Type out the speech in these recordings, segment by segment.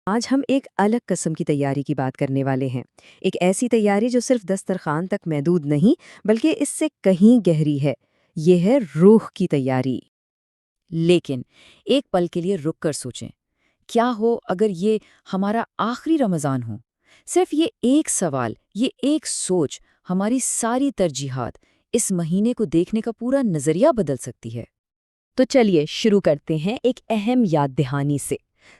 آج ہم ایک الگ قسم کی تیاری کی بات کرنے والے ہیں۔ ایک ایسی تیاری جو صرف دسترخوان تک محدود نہیں بلکہ اس سے کہیں گہری ہے۔ یہ ہے روح کی تیاری۔ لیکن ایک پل کے لیے رک کر سوچیں، کیا ہو اگر یہ ہمارا آخری رمضان ہو؟ صرف یہ ایک سوال، یہ ایک سوچ ہماری ساری ترجیحات، اس مہینے کو دیکھنے کا پورا نظریہ بدل سکتی ہے۔ تو چلیے شروع کرتے ہیں ایک اہم یاد دہانی سے،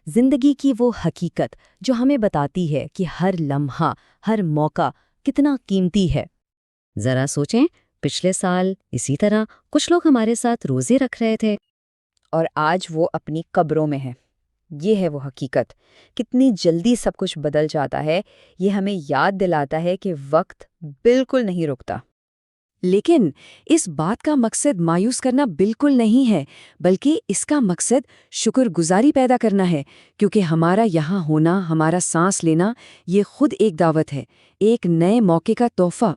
زندگی کی وہ حقیقت جو ہمیں بتاتی ہے کہ ہر لمحہ، ہر موقع کتنا قیمتی ہے۔ ذرا سوچیں، پچھلے سال اسی طرح کچھ لوگ ہمارے ساتھ روزے رکھ رہے تھے، اور آج وہ اپنی قبروں میں ہے۔ یہ ہے وہ حقیقت۔ کتنی جلدی سب کچھ بدل جاتا ہے، یہ ہمیں یاد دلاتا ہے کہ وقت بالکل نہیں رکتا۔ لیکن اس بات کا مقصد مایوس کرنا بالکل نہیں ہے، بلکہ اس کا مقصد شکر گزاری پیدا کرنا ہے، کیونکہ ہمارا یہاں ہونا، ہمارا سانس لینا، یہ خود ایک دعوت ہے، ایک نئے موقع کا تحفہ۔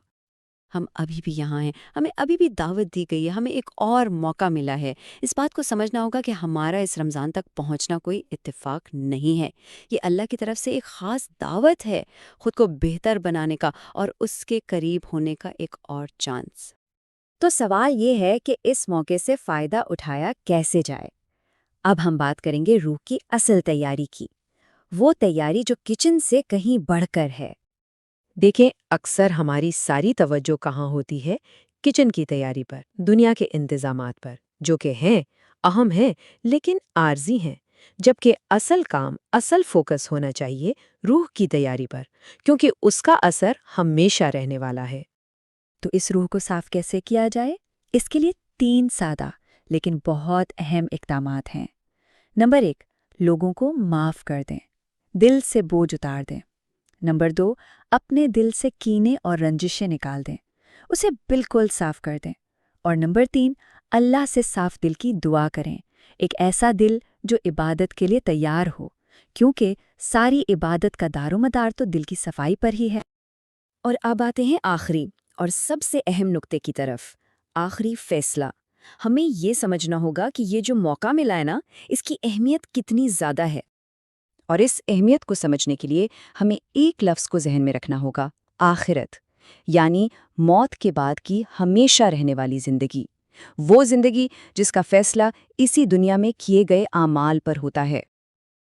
ہم ابھی بھی یہاں ہیں، ہمیں ابھی بھی دعوت دی گئی ہے، ہمیں ایک اور موقع ملا ہے۔ اس بات کو سمجھنا ہوگا کہ ہمارا اس رمضان تک پہنچنا کوئی اتفاق نہیں ہے، یہ اللہ کی طرف سے ایک خاص دعوت ہے، خود کو بہتر بنانے کا اور اس کے قریب ہونے کا ایک اور چانس۔ تو سوال یہ ہے کہ اس موقع سے فائدہ اٹھایا کیسے جائے؟ اب ہم بات کریں گے روح کی اصل تیاری کی، وہ تیاری جو کچن سے کہیں بڑھ کر ہے۔ دیکھیں، اکثر ہماری ساری توجہ کہاں ہوتی ہے؟ کچن کی تیاری پر، دنیا کے انتظامات پر، جو کہ ہیں، اہم ہیں، لیکن عارضی ہیں، جبکہ اصل کام، اصل فوکس ہونا چاہیے روح کی تیاری پر، کیونکہ اس کا اثر ہمیشہ رہنے والا ہے۔ تو اس روح کو صاف کیسے کیا جائے؟ اس کے لیے 3 سادہ لیکن بہت اہم اقدامات ہیں۔ نمبر 1، لوگوں کو معاف کر دیں، دل سے بوجھ اتار دیں۔ نمبر 2، اپنے دل سے کینے اور رنجشیں نکال دیں، اسے بالکل صاف کر دیں۔ اور نمبر 3، اللہ سے صاف دل کی دعا کریں، ایک ایسا دل جو عبادت کے لیے تیار ہو، کیونکہ ساری عبادت کا دار و مدار تو دل کی صفائی پر ہی ہے۔ اور اب آتے ہیں آخری اور سب سے اہم نقطے کی طرف، آخری فیصلہ۔ ہمیں یہ سمجھنا ہوگا کہ یہ جو موقع ملا ہے نا، اس کی اہمیت کتنی زیادہ ہے۔ اور اس اہمیت کو سمجھنے کے لیے ہمیں ایک لفظ کو ذہن میں رکھنا ہوگا، آخرت، یعنی موت کے بعد کی ہمیشہ رہنے والی زندگی، وہ زندگی جس کا فیصلہ اسی دنیا میں کیے گئے اعمال پر ہوتا ہے۔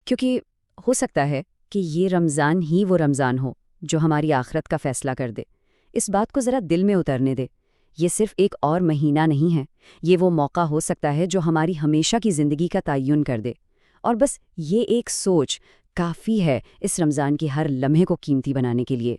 کیونکہ ہو سکتا ہے کہ یہ رمضان ہی وہ رمضان ہو جو ہماری آخرت کا فیصلہ کر دے۔ اس بات کو ذرا دل میں اترنے دے۔ یہ صرف ایک اور مہینہ نہیں ہے، یہ وہ موقع ہو سکتا ہے جو ہماری ہمیشہ کی زندگی کا تعین کر دے۔ اور بس یہ ایک سوچ کافی ہے اس رمضان کی ہر لمحے کو قیمتی بنانے کے لیے۔